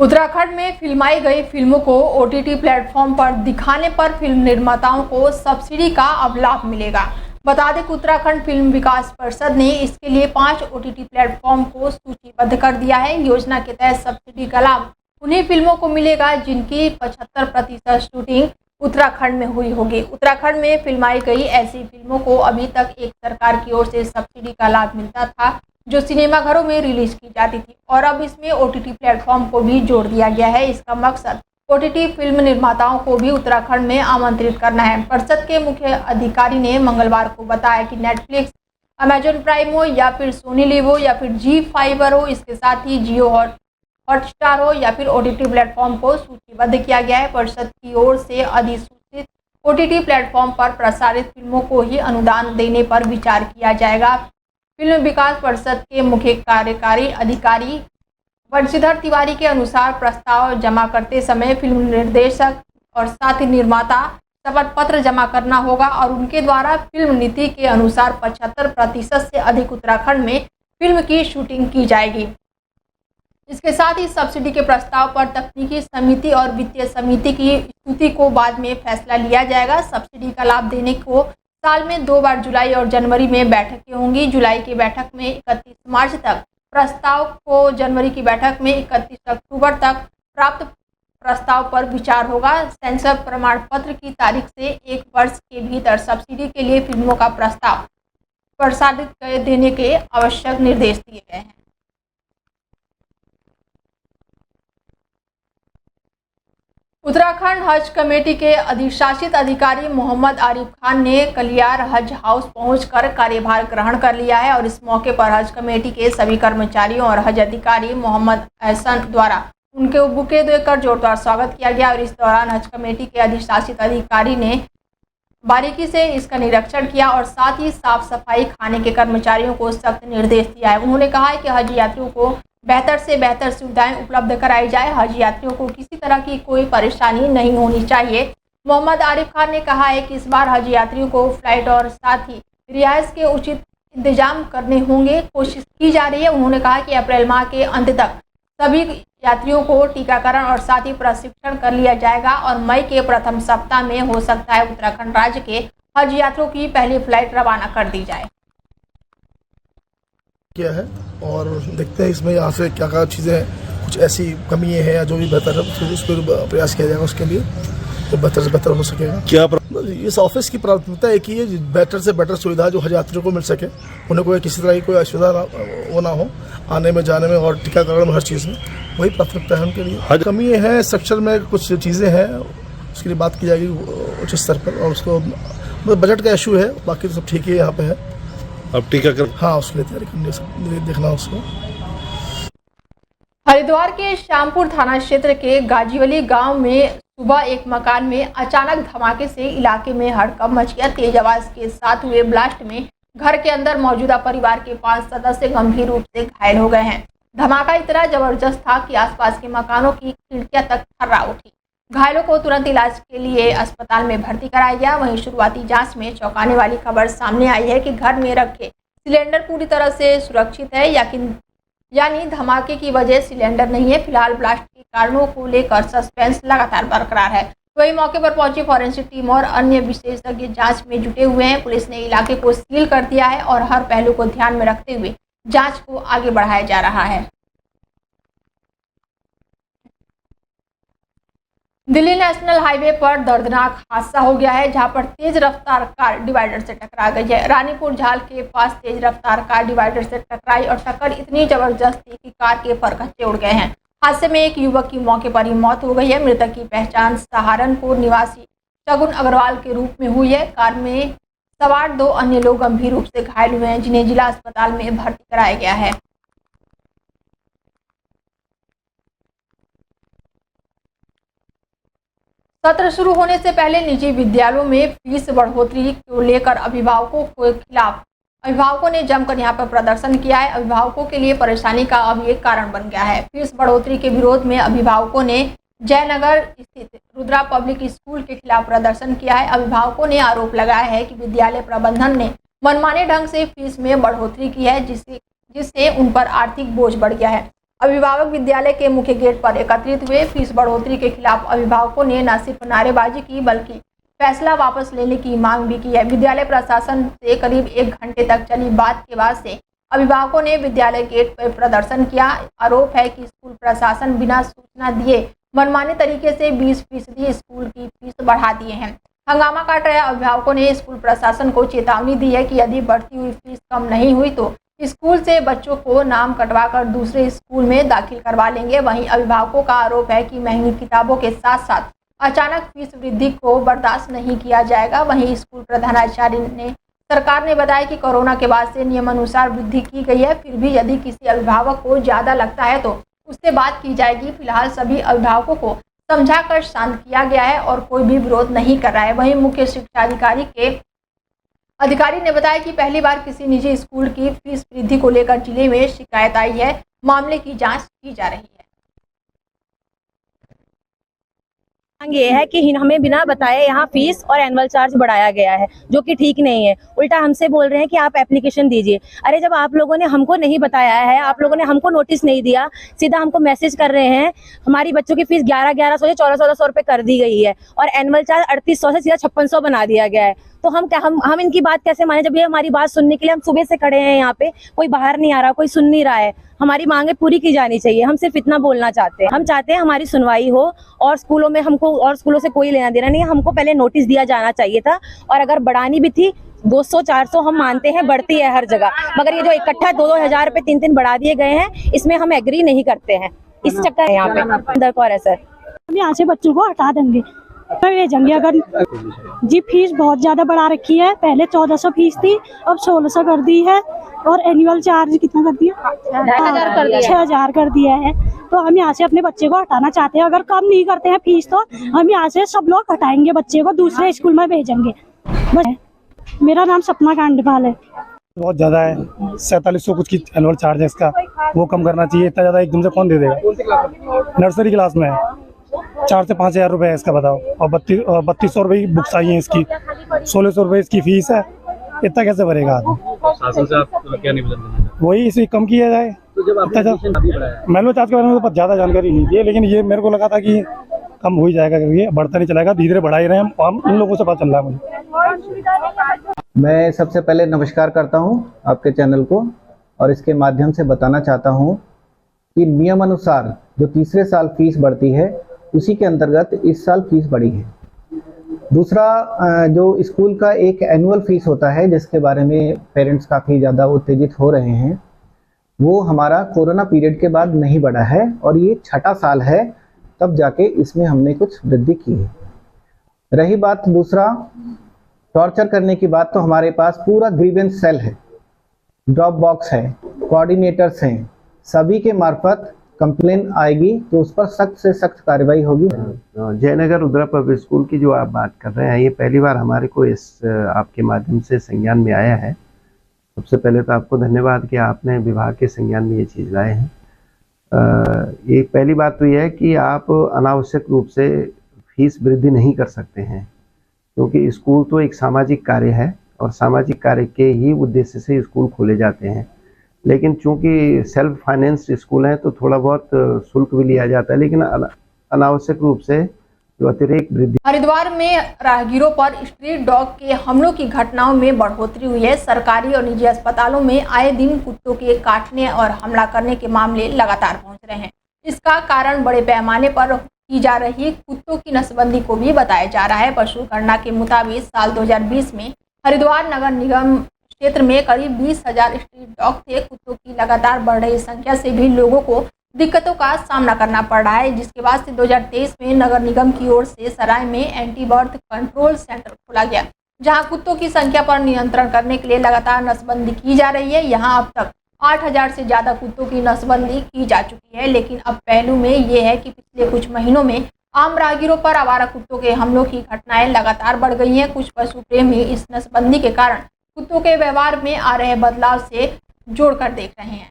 उत्तराखंड में फिल्माई गई फिल्मों को ओटीटी प्लेटफॉर्म पर दिखाने पर फिल्म निर्माताओं को सब्सिडी का अब लाभ मिलेगा। बता दें कि उत्तराखंड फिल्म विकास परिषद ने इसके लिए 5 ओटीटी प्लेटफॉर्म को सूचीबद्ध कर दिया है। योजना के तहत सब्सिडी का लाभ उन्हीं फिल्मों को मिलेगा जिनकी 75% शूटिंग उत्तराखंड में हुई होगी। उत्तराखंड में फिल्माई गई ऐसी फिल्मों को अभी तक एक सरकार की ओर से सब्सिडी का लाभ मिलता था जो सिनेमाघरों में रिलीज की जाती थी, और अब इसमें ओटीटी प्लेटफॉर्म को भी जोड़ दिया गया है। इसका मकसद ओटीटी फिल्म निर्माताओं को भी उत्तराखंड में आमंत्रित करना है। परिषद के मुख्य अधिकारी ने मंगलवार को बताया कि नेटफ्लिक्स, अमेजॉन प्राइम हो या फिर सोनी लिव हो या फिर जी फाइबर हो, इसके साथ ही जियो हॉटस्टार हो या फिर ओटीटी प्लेटफॉर्म को सूचीबद्ध किया गया है। परिषद की ओर से अधिसूचित ओटीटी प्लेटफॉर्म पर प्रसारित फिल्मों को ही अनुदान देने पर विचार किया जाएगा। फिल्म विकास परिषद के मुख्य कार्यकारी अधिकारी बंशीधर तिवारी के अनुसार प्रस्ताव जमा करते समय फिल्म निर्देशक और साथ ही निर्माता शपथ पत्र जमा करना होगा और उनके द्वारा फिल्म नीति के अनुसार 75% से अधिक उत्तराखंड में फिल्म की शूटिंग की जाएगी। इसके साथ ही सब्सिडी के प्रस्ताव पर तकनीकी समिति और वित्तीय समिति की स्थिति को बाद में फैसला लिया जाएगा। सब्सिडी का लाभ देने को साल में 2 बार जुलाई और जनवरी में बैठकें होंगी। जुलाई की बैठक में 31 मार्च तक प्रस्ताव को, जनवरी की बैठक में 31 अक्टूबर तक प्राप्त प्रस्ताव पर विचार होगा। सेंसर प्रमाण पत्र की तारीख से 1 वर्ष के भीतर सब्सिडी के लिए फिल्मों का प्रस्ताव प्रसारित कर देने के आवश्यक निर्देश दिए गए हैं। उत्तराखंड हज कमेटी के अधिशासित अधिकारी मोहम्मद आरिफ खान ने कलियार हज हाउस पहुंचकर कार्यभार ग्रहण कर लिया है और इस मौके पर हज कमेटी के सभी कर्मचारियों और हज अधिकारी मोहम्मद एहसन द्वारा उनके बुके देकर जोरदार स्वागत किया गया। और इस दौरान हज कमेटी के अधिशासित अधिकारी ने बारीकी से इसका निरीक्षण किया और साथ ही साफ सफाई, खाने के कर्मचारियों को सख्त निर्देश दिया है। उन्होंने कहा है कि हज यात्रियों को बेहतर से बेहतर सुविधाएं उपलब्ध कराई जाए। हज यात्रियों को किसी तरह की कोई परेशानी नहीं होनी चाहिए। मोहम्मद आरिफ खान ने कहा है कि इस बार हज यात्रियों को फ्लाइट और साथ ही रिहाइश के उचित इंतजाम करने होंगे, कोशिश की जा रही है। उन्होंने कहा कि अप्रैल माह के अंत तक सभी यात्रियों को टीकाकरण और साथ ही प्रशिक्षण कर लिया जाएगा और मई के प्रथम सप्ताह में हो सकता है उत्तराखंड राज्य के हज यात्रियों की पहली फ्लाइट रवाना कर दी जाए। क्या है और देखते हैं इसमें यहाँ से क्या क्या चीज़ें, कुछ ऐसी कमी है या जो भी बेहतर है उस पर प्रयास किया जाएगा, उसके लिए तो बेहतर से बेहतर हो सकेगा। क्या इस ऑफिस की प्राथमिकता है कि ये बेटर से बेटर सुविधा जो हज यात्रियों को मिल सके, उन्हें कोई किसी तरह की कोई असुविधा ना हो आने में जाने में और टीकाकरण में, हर चीज़ में वही प्राथमिकता है उनके लिए। हज कमी है, स्ट्रक्चर में कुछ चीज़ें हैं, उसके लिए बात की जाएगी उच्च स्तर पर और उसको बजट का इशू है, बाकी तो सब ठीक है यहाँ पे है। अब टीकाकरण, हाँ, उसके लिए तैयारी करनी, देखना उसको। हरिद्वार के श्यामपुर थाना क्षेत्र के गाजीवली गांव में सुबह एक मकान में अचानक धमाके से इलाके में हड़कंप मच गया। तेज आवाज के साथ हुए ब्लास्ट में घर के अंदर मौजूदा परिवार के 5 सदस्य गंभीर रूप से घायल हो गए हैं। धमाका इतना जबरदस्त था कि आसपास के मकानों की खिड़कियां तक थर्रा उठी। घायलों को तुरंत इलाज के लिए अस्पताल में भर्ती कराया गया। वहीं शुरुआती जांच में चौंकाने वाली खबर सामने आई है कि घर में रखे सिलेंडर पूरी तरह से सुरक्षित है, यानी धमाके की वजह सिलेंडर नहीं है। फिलहाल ब्लास्ट के कारणों को लेकर सस्पेंस लगातार बरकरार है। वहीं मौके पर पहुंची फॉरेंसिक टीम और अन्य विशेषज्ञ जांच में जुटे हुए हैं। पुलिस ने इलाके को सील कर दिया है और हर पहलू को ध्यान में रखते हुए जांच को आगे बढ़ाया जा रहा है। दिल्ली नेशनल हाईवे पर दर्दनाक हादसा हो गया है, जहां पर तेज रफ्तार कार डिवाइडर से टकरा गई है। रानीपुर झाल के पास तेज रफ्तार कार डिवाइडर से टकराई और टक्कर इतनी जबरदस्त थी कि कार के परखच्चे उड़ गए हैं। हादसे में एक युवक की मौके पर ही मौत हो गई है। मृतक की पहचान सहारनपुर निवासी शगुन अग्रवाल के रूप में हुई है। कार में सवार 2 अन्य लोग गंभीर रूप से घायल हुए हैं, जिन्हें जिला अस्पताल में भर्ती कराया गया है। सत्र शुरू होने से पहले निजी विद्यालयों में फीस बढ़ोतरी को लेकर अभिभावकों ने जमकर यहां पर प्रदर्शन किया है। अभिभावकों के लिए परेशानी का अब ये कारण बन गया है। फीस बढ़ोतरी के विरोध में अभिभावकों ने जयनगर स्थित रुद्रा पब्लिक स्कूल के खिलाफ प्रदर्शन किया है। अभिभावकों ने आरोप लगाया है कि विद्यालय प्रबंधन ने मनमाने ढंग से फीस में बढ़ोतरी की है, जिससे उन पर आर्थिक बोझ बढ़ गया है। अभिभावक विद्यालय के मुख्य गेट पर एकत्रित हुए। फीस बढ़ोतरी के खिलाफ अभिभावकों ने न सिर्फ नारेबाजी की बल्कि फैसला वापस लेने की मांग भी की है। विद्यालय प्रशासन से करीब 1 घंटे तक चली बात के बाद से अभिभावकों ने विद्यालय गेट पर प्रदर्शन किया। आरोप है कि स्कूल प्रशासन बिना सूचना दिए मनमाने तरीके से 20% स्कूल की फीस बढ़ा दिए हैं। हंगामा काट रहे अभिभावकों ने स्कूल प्रशासन को चेतावनी दी है कि यदि बढ़ती हुई फीस कम नहीं हुई तो स्कूल से बच्चों को नाम कटवाकर दूसरे स्कूल में दाखिल करवा लेंगे। वहीं अभिभावकों का आरोप है कि महंगी किताबों के साथ साथ अचानक फीस वृद्धि को बर्दाश्त नहीं किया जाएगा। वहीं स्कूल प्रधानाचार्य ने सरकार ने बताया कि कोरोना के बाद से नियमानुसार वृद्धि की गई है, फिर भी यदि किसी अभिभावक को ज़्यादा लगता है तो उससे बात की जाएगी। फिलहाल सभी अभिभावकों को समझाकर शांत किया गया है और कोई भी विरोध नहीं कर रहा है। वहीं मुख्य शिक्षा अधिकारी ने बताया कि पहली बार किसी निजी स्कूल की फीस वृद्धि को लेकर जिले में शिकायत आई है। मामले की जांच की जा रही है। ये है कि हमें बिना बताए यहाँ फीस और एनुअल चार्ज बढ़ाया गया है, जो कि ठीक नहीं है। उल्टा हमसे बोल रहे हैं कि आप एप्लीकेशन दीजिए। अरे जब आप लोगों ने हमको नहीं बताया है, आप लोगों ने हमको नोटिस नहीं दिया, सीधा हमको मैसेज कर रहे हैं। हमारी बच्चों की फीस 1100 से 1400 रुपए कर दी गई है और एनुअल चार्ज 3800 से सीधा 5600 बना दिया गया है। तो हम इनकी बात कैसे माने जब ये हमारी बात सुनने के लिए हम सुबह से खड़े हैं यहाँ पे, कोई बाहर नहीं आ रहा, कोई सुन नहीं रहा है। हमारी मांगे पूरी की जानी चाहिए। हम सिर्फ इतना बोलना चाहते हैं। हम चाहते हैं हमारी सुनवाई हो और स्कूलों में हमको और स्कूलों से कोई लेना देना नहीं है। हमको पहले नोटिस दिया जाना चाहिए था और अगर बढ़ानी भी थी 200-400 हम मानते हैं, बढ़ती है हर जगह, मगर ये जो इकट्ठा 2-2 हजार रुपए 3-3 बढ़ा दिए गए हैं, इसमें हम एग्री नहीं करते हैं। इस चक्कर है यहाँ पे अंदर कौर है सर। हम यहाँ से बच्चों को हटा देंगे, भेजेंगे। अगर जी फीस बहुत ज्यादा बढ़ा रखी है, पहले 1400 फीस थी, अब 1600 कर दी है और एनुअल चार्ज कितना कर दिया, 6000 कर दिया है। तो हम यहाँ से अपने बच्चे को हटाना चाहते हैं। अगर कम नहीं करते हैं फीस तो हम यहाँ से सब लोग हटाएंगे, बच्चे को दूसरे स्कूल में भेजेंगे। बस मेरा नाम सपना कांडपाल है। बहुत ज़्यादा है, 4700 कुछ की एनुअल चार्ज है इसका, वो कम करना चाहिए। इतना ज़्यादा एकदम से कौन दे देगा। नर्सरी क्लास में है, 4 से 5 हजार रुपये है इसका, बताओ। और 3200 रुपये की बुक्स आई हैं इसकी, 1600 रुपये इसकी फीस है। इतना कैसे भरेगा आदमी। शासन से आप क्या निवेदन करना चाहते वही इसे कम किया जाए। तो जब मैनुअल चार्ज के बारे में तो ज़्यादा जानकारी नहीं थी, लेकिन ये मेरे को लगा था कि कम हो ही जाएगा, करके बढ़ता नहीं चलेगा, धीरे धीरे बढ़ा ही रहे हैं हम। उन लोगों से पता चल रहा है मुझे। मैं सबसे पहले नमस्कार करता हूं आपके चैनल को और इसके माध्यम से बताना चाहता हूं कि नियम अनुसार जो तीसरे साल फीस बढ़ती है उसी के अंतर्गत इस साल फीस बढ़ी है। दूसरा, जो स्कूल का एक एनुअल फीस होता है जिसके बारे में पेरेंट्स काफ़ी ज़्यादा उत्तेजित हो रहे हैं, वो हमारा कोरोना पीरियड के बाद नहीं बढ़ा है और ये 6ठा साल है, तब जाके इसमें हमने कुछ वृद्धि की है। रही बात दूसरा टॉर्चर करने की बात, तो हमारे पास पूरा ग्रीवेंस सेल है, ड्रॉप बॉक्स है, कोऑर्डिनेटर्स हैं, सभी के मार्फत कंप्लेन आएगी तो उस पर सख्त से सख्त कार्रवाई होगी। जयनगर रुद्रा पब्लिक स्कूल की जो आप बात कर रहे हैं, ये पहली बार हमारे को इस आपके माध्यम से संज्ञान में आया है। सबसे पहले तो आपको धन्यवाद कि आपने विभाग के संज्ञान में ये चीज़ लाए हैं। ये पहली बात तो ये है कि आप अनावश्यक रूप से फीस वृद्धि नहीं कर सकते हैं, क्योंकि स्कूल तो एक सामाजिक कार्य है और सामाजिक कार्य के ही उद्देश्य से स्कूल खोले जाते हैं। लेकिन चूंकि सेल्फ फाइनेंस्ड स्कूल है तो थोड़ा बहुत शुल्क भी लिया जाता है, लेकिन अनावश्यक रूप से जो अतिरिक्त वृद्धि। हरिद्वार में राहगीरों पर स्ट्रीट डॉग के हमलों की घटनाओं में बढ़ोतरी हुई है। सरकारी और निजी अस्पतालों में आए दिन कुत्तों के काटने और हमला करने के मामले लगातार पहुंच रहे हैं। इसका कारण बड़े पैमाने पर की जा रही कुत्तों की नसबंदी को भी बताया जा रहा है। पशु गणना के मुताबिक साल 2020 में हरिद्वार नगर निगम क्षेत्र में करीब 20,000 स्ट्रीट डॉग थे। कुत्तों की लगातार बढ़ रही संख्या से भी लोगों को दिक्कतों का सामना करना पड़ रहा है, जिसके बाद से 2023 में नगर निगम की ओर से सराय में एंटी बर्थ कंट्रोल सेंटर खोला गया, जहां कुत्तों की संख्या पर नियंत्रण करने के लिए लगातार नसबंदी की जा रही है। यहां अब तक 8,000 से ज़्यादा कुत्तों की नसबंदी की जा चुकी है, लेकिन अब पहलू में ये है कि पिछले कुछ महीनों में आम राहगीरों पर आवारा कुत्तों के हमलों की घटनाएं लगातार बढ़ गई हैं। कुछ पशु प्रेमी इस नसबंदी के कारण कुत्तों के व्यवहार में आ रहे बदलाव से जोड़कर देख रहे हैं।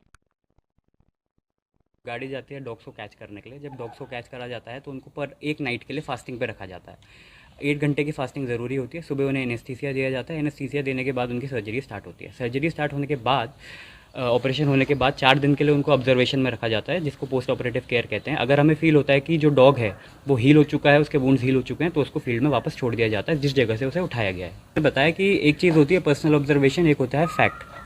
गाड़ी जाती है डॉग्स को कैच करने के लिए। जब डॉग्स को कैच करा जाता है तो उनको पर एक नाइट के लिए फास्टिंग पे रखा जाता है। 8 घंटे की फास्टिंग ज़रूरी होती है। सुबह उन्हें एनेस्थीसिया दिया जाता है। एनेस्थीसिया देने के बाद उनकी सर्जरी स्टार्ट होती है। सर्जरी स्टार्ट होने के बाद ऑपरेशन होने के बाद 4 दिन के लिए उनको ऑब्जर्वेशन में रखा जाता है, जिसको पोस्ट ऑपरेटिव केयर कहते हैं। अगर हमें फील होता है कि जो डॉग है वो हील हो चुका है, उसके वुंड्स हील हो चुके हैं, तो उसको फील्ड में वापस छोड़ दिया जाता है जिस जगह से उसे उठाया गया है। बताया कि एक चीज़ होती है पर्सनल ऑब्जर्वेशन, एक होता है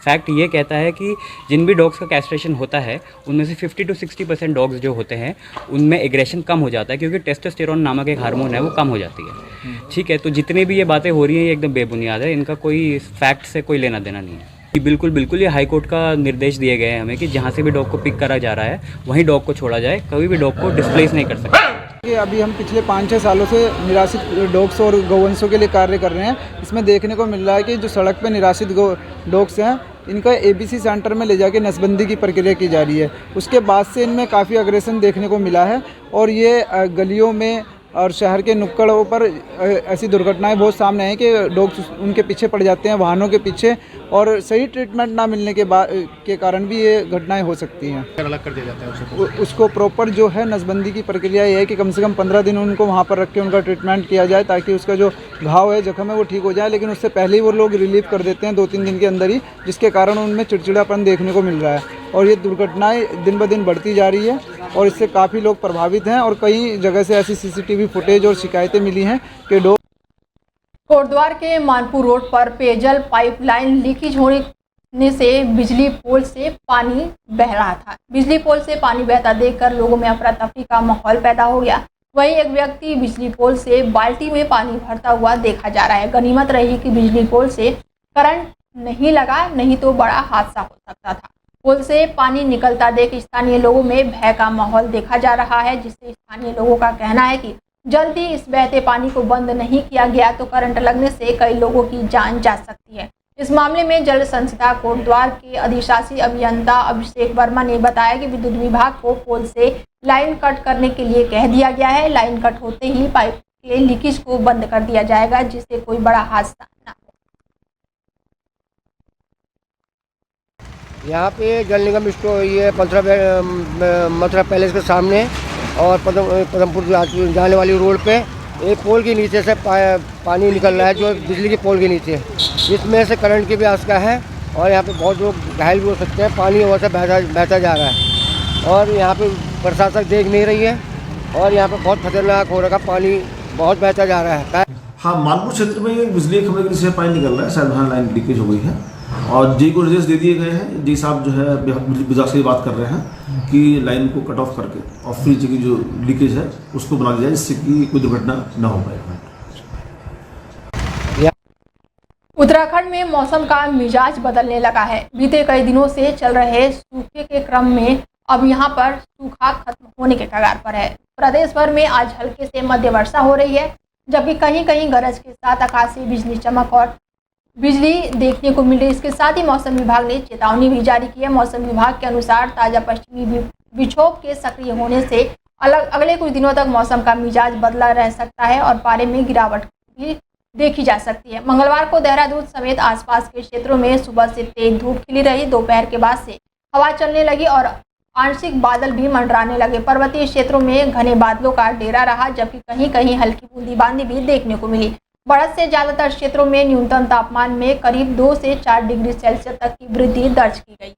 फैक्ट ये कहता है कि जिन भी डॉग्स का कैस्ट्रेशन होता है उनमें से 50 to 60% डॉग्स जो होते हैं उनमें एग्रेशन कम हो जाता है, क्योंकि टेस्टोस्टेरोन नामक एक हार्मोन है वो कम हो जाती है। ठीक है, तो जितनी भी ये बातें हो रही हैं ये एकदम बेबुनियाद है, इनका कोई फैक्ट से कोई लेना देना नहीं है। बिल्कुल बिल्कुल, ये हाई कोर्ट का निर्देश दिए गए हैं हमें कि जहाँ से भी डॉग को पिक करा जा रहा है वहीं डॉग को छोड़ा जाए, कभी भी डॉग को डिस्प्लेस नहीं कर सकते। ये अभी हम पिछले 5-6 सालों से निराश्रित डॉग्स और गौवंशों के लिए कार्य कर रहे हैं। इसमें देखने को मिल रहा है कि जो सड़क पर निराश्रित डॉग्स हैं इनका ABC सेंटर में ले जाके नसबंदी की प्रक्रिया की जा रही है। उसके बाद से इनमें काफ़ी अग्रेसन देखने को मिला है और ये गलियों में और शहर के नुक्कड़ों पर ऐसी दुर्घटनाएं बहुत सामने हैं कि डॉग्स उनके पीछे पड़ जाते हैं, वाहनों के पीछे, और सही ट्रीटमेंट ना मिलने के कारण भी ये घटनाएं हो सकती हैं। अलग कर दिया जाता है उसको प्रॉपर जो है नसबंदी की प्रक्रिया ये है कि कम से कम 15 दिन उनको वहाँ पर रख के उनका ट्रीटमेंट किया जाए ताकि उसका जो घाव है, जख्म है वो ठीक हो जाए। लेकिन उससे पहले ही वो लोग रिलीव कर देते हैं 2-3 दिन के अंदर ही, जिसके कारण उनमें चिड़चिड़ापन देखने को मिल रहा है और ये दुर्घटनाएं दिन ब दिन बढ़ती जा रही है और इससे काफ़ी लोग प्रभावित हैं और कई जगह से ऐसी CCTV फुटेज और शिकायतें मिली हैं कि कोटद्वार के मानपुर रोड पर पेयजल पाइपलाइन लीकेज होने से बिजली पोल से पानी बह रहा था। बिजली पोल से पानी बहता देखकर लोगों में अफरा तफरी का माहौल पैदा हो गया। वहीं एक व्यक्ति बिजली पोल से बाल्टी में पानी भरता हुआ देखा जा रहा है। गनीमत रही कि बिजली पोल से करंट नहीं लगा, नहीं तो बड़ा हादसा हो सकता था। पोल से पानी निकलता देख स्थानीय लोगों में भय का माहौल देखा जा रहा है, जिससे स्थानीय लोगों का कहना है कि जल्दी इस बहते पानी को बंद नहीं किया गया तो करंट लगने से कई लोगों की जान जा सकती है। इस मामले में जल संस्था कोटद्वार के अधिशासी अभियंता अभिषेक वर्मा ने बताया कि विद्युत विभाग को पोल से लाइन कट करने के लिए कह दिया गया है। लाइन कट होते ही पाइप के लीकेज को बंद कर दिया जाएगा, जिससे कोई बड़ा हादसा न हो। यहाँ पे जल निगम स्टोर ये मथुरा पैलेस के सामने और पदमपुर जाने वाली रोड पे एक पोल के नीचे से पानी निकल रहा है, जो बिजली के पोल के नीचे, जिसमें से करंट की भी आशंका है और यहाँ पे बहुत लोग घायल भी हो सकते हैं। पानी वहाँ से बहता जा रहा है और यहाँ पे प्रशासन देख नहीं रही है और यहाँ पे बहुत खतरनाक हो रहा है, पानी बहुत बहता जा रहा है। हाँ, मानपुर क्षेत्र में एक बिजली खंभे के नीचे पानी निकल रहा है, शायद वहाँ लाइन लीकेज हो गई है और जी को निर्देश दे दिए गए हैं। जी साहब जो है विभाग से बात कर रहे हैं कि लाइन को कट ऑफ करके और फ्रिज की जो लीकेज है उसको बना दिया जाए, जिससे कि कोई दुर्घटना न हो पाए। उत्तराखंड में मौसम का मिजाज बदलने लगा है। बीते कई दिनों से चल रहे सूखे के क्रम में अब यहां पर सूखा खत्म होने के कगार पर है। प्रदेश भर में आज हल्के से मध्य वर्षा हो रही है, जबकि कहीं कहीं गरज के साथ आकाशीय बिजली चमक और बिजली देखने को मिल रही। इसके साथ ही मौसम विभाग ने चेतावनी भी जारी की है। मौसम विभाग के अनुसार ताज़ा पश्चिमी विक्षोभ के सक्रिय होने से अगले कुछ दिनों तक मौसम का मिजाज बदला रह सकता है और पारे में गिरावट भी देखी जा सकती है। मंगलवार को देहरादून समेत आसपास के क्षेत्रों में सुबह से तेज धूप खिली रही। दोपहर के बाद से हवा चलने लगी और आंशिक बादल भी मंडराने लगे। पर्वतीय क्षेत्रों में घने बादलों का डेरा रहा, जबकि कहीं कहीं हल्की बूंदीबांदी भी देखने को मिली। बढ़त से ज्यादातर क्षेत्रों में न्यूनतम तापमान में करीब 2 से 4 डिग्री सेल्सियस तक की वृद्धि दर्ज की गई है।